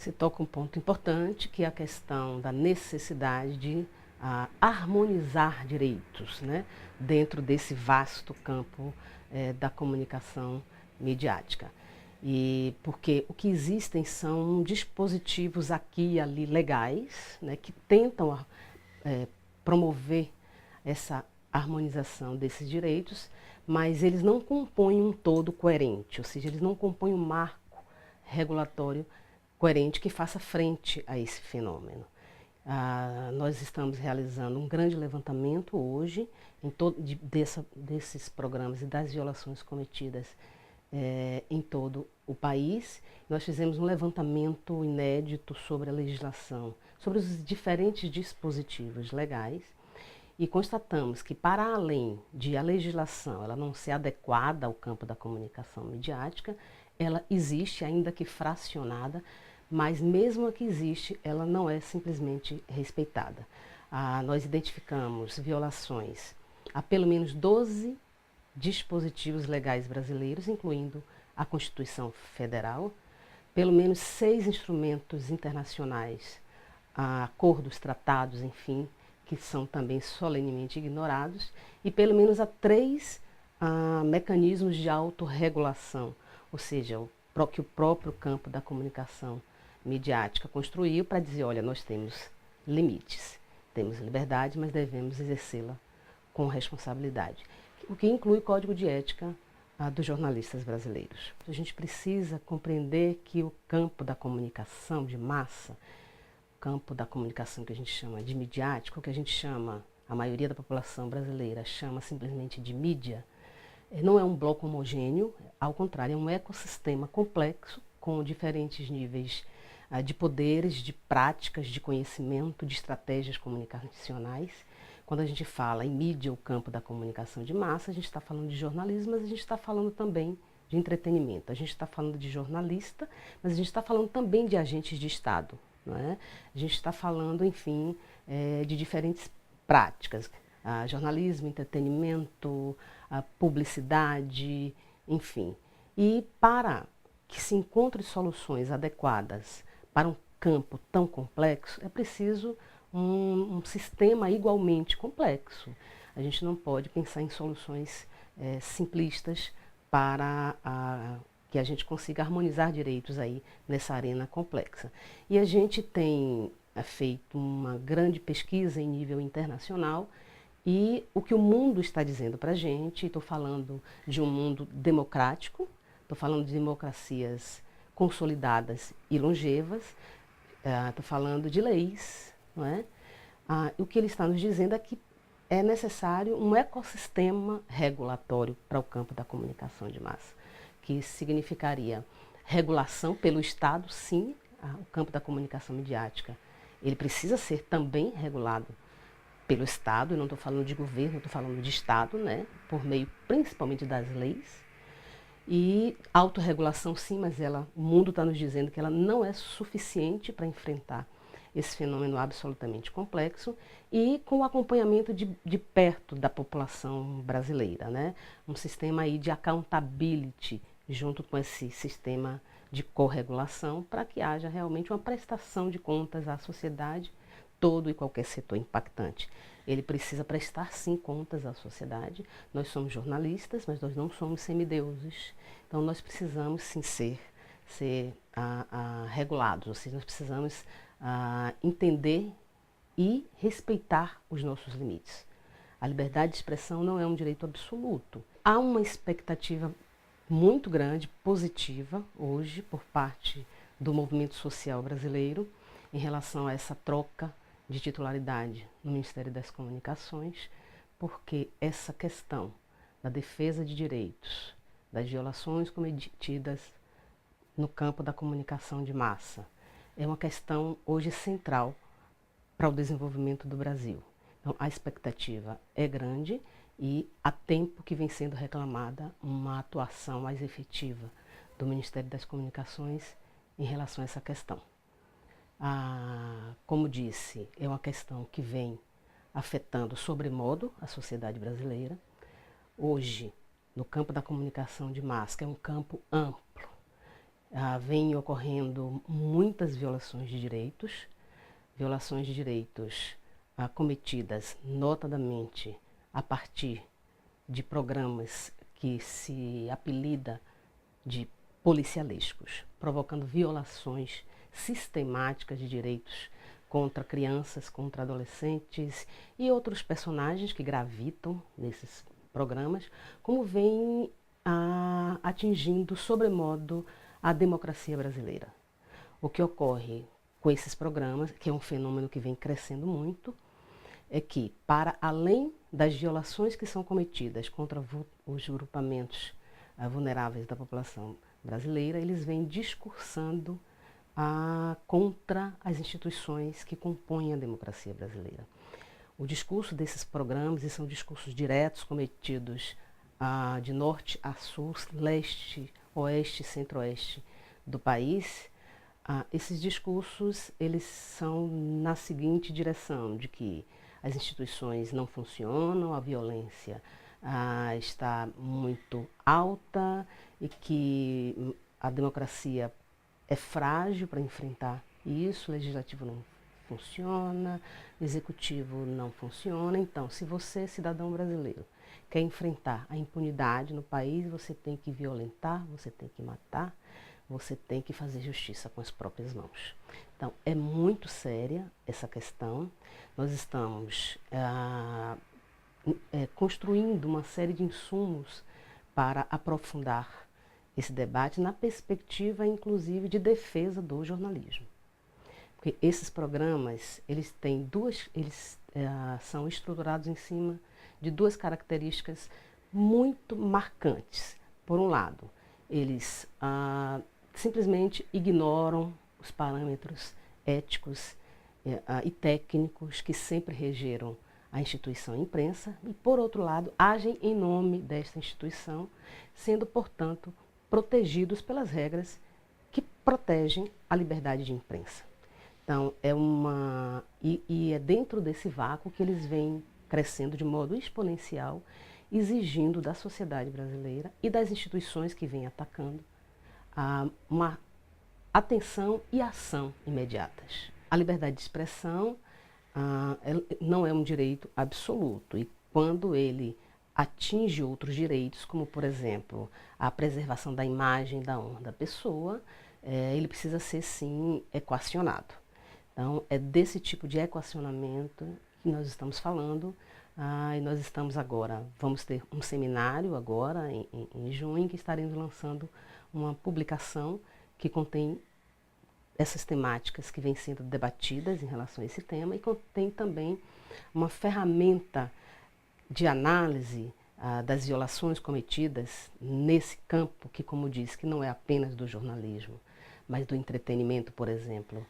Você toca um ponto importante, que é a questão da necessidade de harmonizar direitos, né, dentro desse vasto campo da comunicação midiática. E porque o que existem são dispositivos aqui e ali legais, né, que tentam promover essa harmonização desses direitos, mas eles não compõem um todo coerente, ou seja, eles não compõem um marco regulatório coerente que faça frente a esse fenômeno. Nós estamos realizando um grande levantamento hoje desses programas e das violações cometidas em todo o país. Nós fizemos um levantamento inédito sobre a legislação, sobre os diferentes dispositivos legais, e constatamos que, para além de a legislação ela não ser adequada ao campo da comunicação midiática, ela existe, ainda que fracionada, mas mesmo a que existe, ela não é simplesmente respeitada. Nós identificamos violações a pelo menos 12 dispositivos legais brasileiros, incluindo a Constituição Federal, pelo menos 6 instrumentos internacionais, acordos, tratados, enfim, que são também solenemente ignorados, e pelo menos a 3 mecanismos de autorregulação, ou seja, que o próprio campo da comunicação midiática construiu para dizer, olha, nós temos limites, temos liberdade, mas devemos exercê-la com responsabilidade, o que inclui o Código de Ética dos jornalistas brasileiros. A gente precisa compreender que o campo da comunicação de massa, o campo da comunicação que a gente chama de midiático, que a gente chama, a maioria da população brasileira chama simplesmente de mídia, não é um bloco homogêneo, ao contrário, é um ecossistema complexo com diferentes níveis de poderes, de práticas, de conhecimento, de estratégias comunicacionais. Quando a gente fala em mídia, o campo da comunicação de massa, a gente está falando de jornalismo, mas a gente está falando também de entretenimento. A gente está falando de jornalista, mas a gente está falando também de agentes de Estado, não é? A gente está falando, enfim, de diferentes práticas. Jornalismo, entretenimento, publicidade, enfim. E para que se encontre soluções adequadas para um campo tão complexo, é preciso um sistema igualmente complexo. A gente não pode pensar em soluções simplistas para que a gente consiga harmonizar direitos aí nessa arena complexa. E a gente tem feito uma grande pesquisa em nível internacional, e o que o mundo está dizendo para a gente, estou falando de um mundo democrático, estou falando de democracias consolidadas e longevas, estou falando de leis, não é? O que ele está nos dizendo é que é necessário um ecossistema regulatório para o campo da comunicação de massa, que significaria regulação pelo Estado, sim, o campo da comunicação midiática. Ele precisa ser também regulado pelo Estado, eu não estou falando de governo, estou falando de Estado, né, por meio principalmente das leis. E autorregulação, sim, mas o mundo está nos dizendo que ela não é suficiente para enfrentar esse fenômeno absolutamente complexo, e com o acompanhamento de perto da população brasileira, né? Um sistema aí de accountability junto com esse sistema de corregulação, para que haja realmente uma prestação de contas à sociedade, todo e qualquer setor impactante. Ele precisa prestar, sim, contas à sociedade. Nós somos jornalistas, mas nós não somos semideuses. Então, nós precisamos, sim, ser regulados, ou seja, nós precisamos entender e respeitar os nossos limites. A liberdade de expressão não é um direito absoluto. Há uma expectativa muito grande, positiva, hoje, por parte do movimento social brasileiro, em relação a essa troca de titularidade no Ministério das Comunicações, porque essa questão da defesa de direitos, das violações cometidas no campo da comunicação de massa, é uma questão hoje central para o desenvolvimento do Brasil. Então, a expectativa é grande e há tempo que vem sendo reclamada uma atuação mais efetiva do Ministério das Comunicações em relação a essa questão. Como disse, é uma questão que vem afetando sobremodo a sociedade brasileira. Hoje, no campo da comunicação de massa, que é um campo amplo, vem ocorrendo muitas violações de direitos cometidas notadamente a partir de programas que se apelida de policialescos, provocando violações sistemáticas de direitos contra crianças, contra adolescentes e outros personagens que gravitam nesses programas, como vem atingindo sobremodo a democracia brasileira. O que ocorre com esses programas, que é um fenômeno que vem crescendo muito, é que, para além das violações que são cometidas contra os grupamentos vulneráveis da população brasileira, eles vêm discursando contra as instituições que compõem a democracia brasileira. O discurso desses programas, e são discursos diretos cometidos de norte a sul, leste, oeste, centro-oeste do país, esses discursos eles são na seguinte direção, de que as instituições não funcionam, a violência está muito alta e que a democracia é frágil para enfrentar isso, o legislativo não funciona, o executivo não funciona. Então, se você, cidadão brasileiro, quer enfrentar a impunidade no país, você tem que violentar, você tem que matar, você tem que fazer justiça com as próprias mãos. Então, é muito séria essa questão. Nós estamos construindo uma série de insumos para aprofundar esse debate na perspectiva, inclusive, de defesa do jornalismo. Porque esses programas, eles são estruturados em cima de duas características muito marcantes. Por um lado, eles simplesmente ignoram os parâmetros éticos e técnicos que sempre regeram a instituição imprensa e, por outro lado, agem em nome desta instituição, sendo, portanto, protegidos pelas regras que protegem a liberdade de imprensa. Então, é dentro desse vácuo que eles vêm crescendo de modo exponencial, exigindo da sociedade brasileira e das instituições que vêm atacando uma atenção e ação imediatas. A liberdade de expressão não é um direito absoluto e quando ele atinge outros direitos, como por exemplo a preservação da imagem, da honra da pessoa, ele precisa ser sim equacionado. Então é desse tipo de equacionamento que nós estamos falando e nós estamos agora, vamos ter um seminário agora em junho que estaremos lançando uma publicação que contém essas temáticas que vêm sendo debatidas em relação a esse tema e contém também uma ferramenta de análise das violações cometidas nesse campo, que como disse, que não é apenas do jornalismo, mas do entretenimento, por exemplo.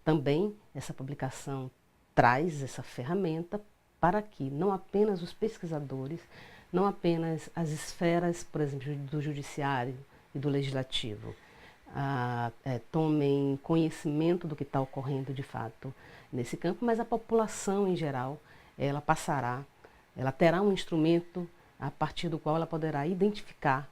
Também essa publicação traz essa ferramenta para que não apenas os pesquisadores, não apenas as esferas, por exemplo, do judiciário e do legislativo, tomem conhecimento do que está ocorrendo de fato nesse campo, mas a população em geral, ela terá um instrumento a partir do qual ela poderá identificar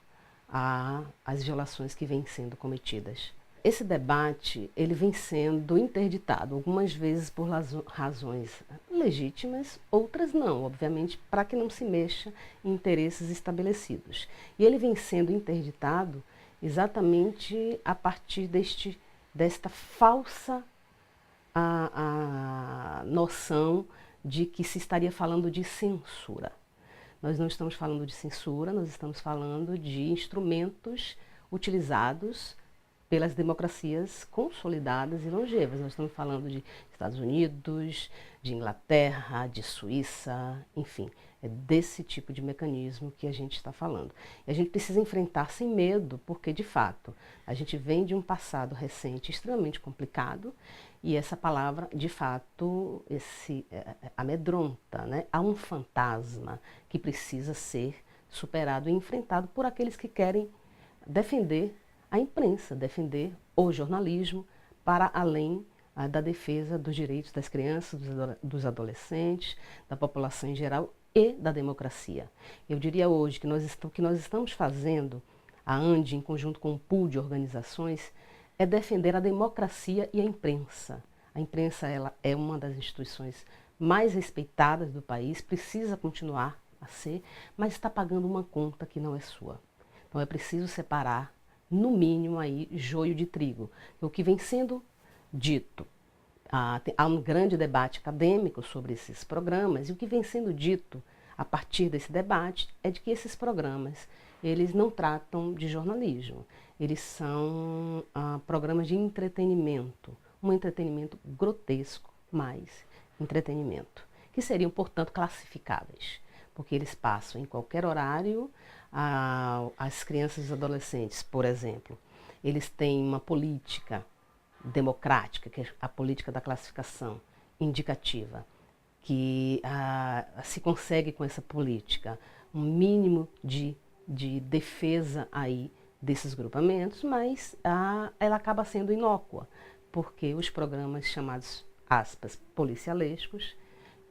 as violações que vêm sendo cometidas. Esse debate ele vem sendo interditado, algumas vezes por razões legítimas, outras não, obviamente, para que não se mexa em interesses estabelecidos. E ele vem sendo interditado exatamente a partir desta falsa noção de que se estaria falando de censura. Nós não estamos falando de censura, nós estamos falando de instrumentos utilizados pelas democracias consolidadas e longevas. Nós estamos falando de Estados Unidos, de Inglaterra, de Suíça, enfim, é desse tipo de mecanismo que a gente está falando. E a gente precisa enfrentar sem medo, porque, de fato, a gente vem de um passado recente extremamente complicado e essa palavra, de fato, amedronta, né? Há um fantasma que precisa ser superado e enfrentado por aqueles que querem defender a imprensa, defender o jornalismo para além da defesa dos direitos das crianças, dos adolescentes, da população em geral e da democracia. Eu diria hoje que nós estamos fazendo a ANDE, em conjunto com um pool de organizações, é defender a democracia e a imprensa. A imprensa ela é uma das instituições mais respeitadas do país, precisa continuar a ser, mas está pagando uma conta que não é sua. Então é preciso separar, no mínimo, aí, joio de trigo. O que vem sendo dito, há um grande debate acadêmico sobre esses programas, e o que vem sendo dito a partir desse debate é de que esses programas, eles não tratam de jornalismo, eles são programas de entretenimento, um entretenimento grotesco, mas entretenimento, que seriam, portanto, classificáveis, porque eles passam em qualquer horário. As crianças e os adolescentes, por exemplo, eles têm uma política democrática, que é a política da classificação indicativa, que se consegue com essa política um mínimo de defesa aí desses grupamentos, mas ela acaba sendo inócua, porque os programas chamados, aspas, policialescos,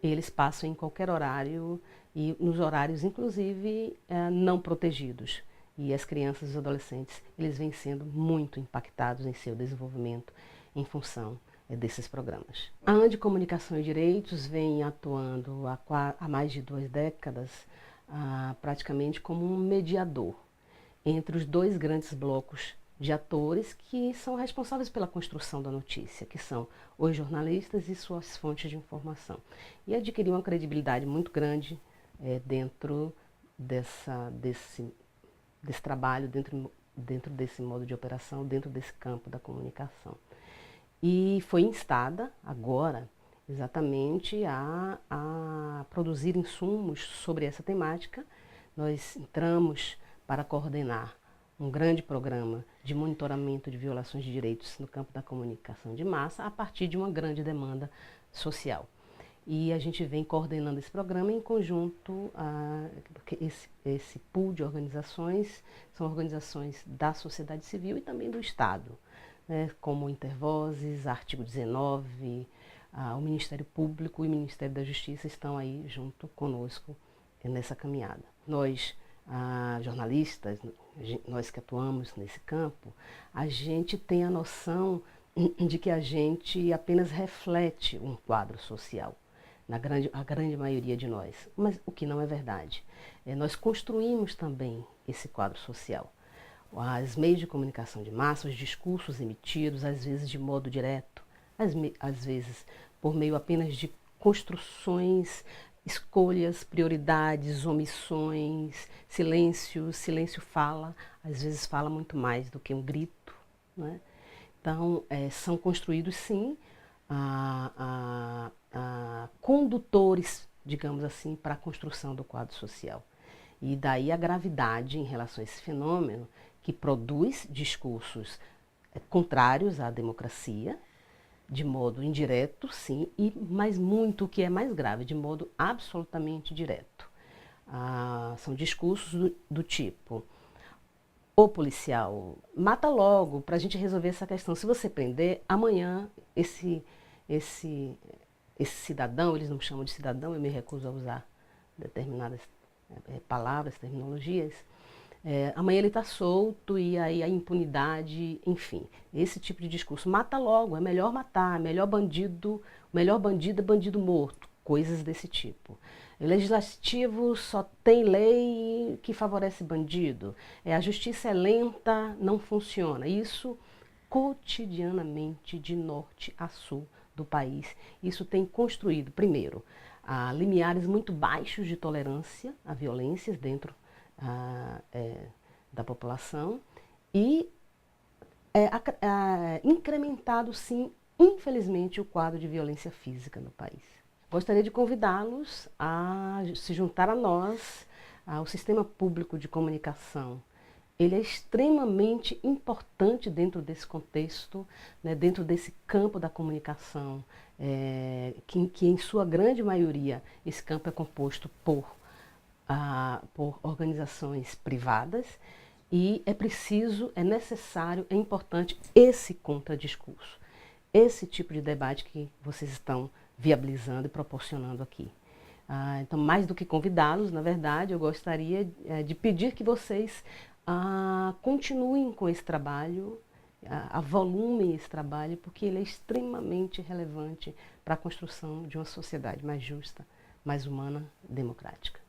eles passam em qualquer horário e nos horários, inclusive, não protegidos. E as crianças e os adolescentes, eles vêm sendo muito impactados em seu desenvolvimento em função desses programas. A ANDE Comunicação e Direitos vem atuando há mais de 2 décadas, praticamente como um mediador entre os 2 grandes blocos de atores que são responsáveis pela construção da notícia, que são os jornalistas e suas fontes de informação. E adquiriu uma credibilidade muito grande dentro desse trabalho, dentro desse modo de operação, dentro desse campo da comunicação. E foi instada agora exatamente a produzir insumos sobre essa temática. Nós entramos para coordenar um grande programa de monitoramento de violações de direitos no campo da comunicação de massa a partir de uma grande demanda social. E a gente vem coordenando esse programa em conjunto, porque esse pool de organizações são organizações da sociedade civil e também do Estado, né, como Intervozes, Artigo 19, o Ministério Público e o Ministério da Justiça estão aí junto conosco nessa caminhada. Nós, jornalistas, nós que atuamos nesse campo, a gente tem a noção de que a gente apenas reflete um quadro social, a grande maioria de nós, mas o que não é verdade. Nós construímos também esse quadro social. Os meios de comunicação de massa, os discursos emitidos, às vezes de modo direto, às vezes por meio apenas de construções, escolhas, prioridades, omissões, silêncio fala, às vezes fala muito mais do que um grito, né? Então, são construídos, sim, condutores, digamos assim, para a construção do quadro social. E daí a gravidade em relação a esse fenômeno, que produz discursos contrários à democracia, de modo indireto, sim, mas muito, o que é mais grave, de modo absolutamente direto. São discursos do tipo: o policial mata logo para a gente resolver essa questão. Se você prender, amanhã esse cidadão, eles não chamam de cidadão, eu me recuso a usar determinadas palavras, terminologias, amanhã ele está solto e aí a impunidade, enfim, esse tipo de discurso. Mata logo, é melhor matar, melhor bandido é bandido morto, coisas desse tipo. O legislativo só tem lei que favorece bandido, a justiça é lenta, não funciona. Isso cotidianamente, de norte a sul do país. Isso tem construído, primeiro, limiares muito baixos de tolerância a violências dentro da população e incrementado, sim, infelizmente, o quadro de violência física no país. Gostaria de convidá-los a se juntar a nós, ao sistema público de comunicação. Ele é extremamente importante dentro desse contexto, né, dentro desse campo da comunicação, que em sua grande maioria esse campo é composto por organizações privadas, e é necessário, é importante esse contradiscurso, esse tipo de debate que vocês estão viabilizando e proporcionando aqui. Então, mais do que convidá-los, na verdade, eu gostaria de pedir que vocês continuem com esse trabalho, avolumem esse trabalho, porque ele é extremamente relevante para a construção de uma sociedade mais justa, mais humana, democrática.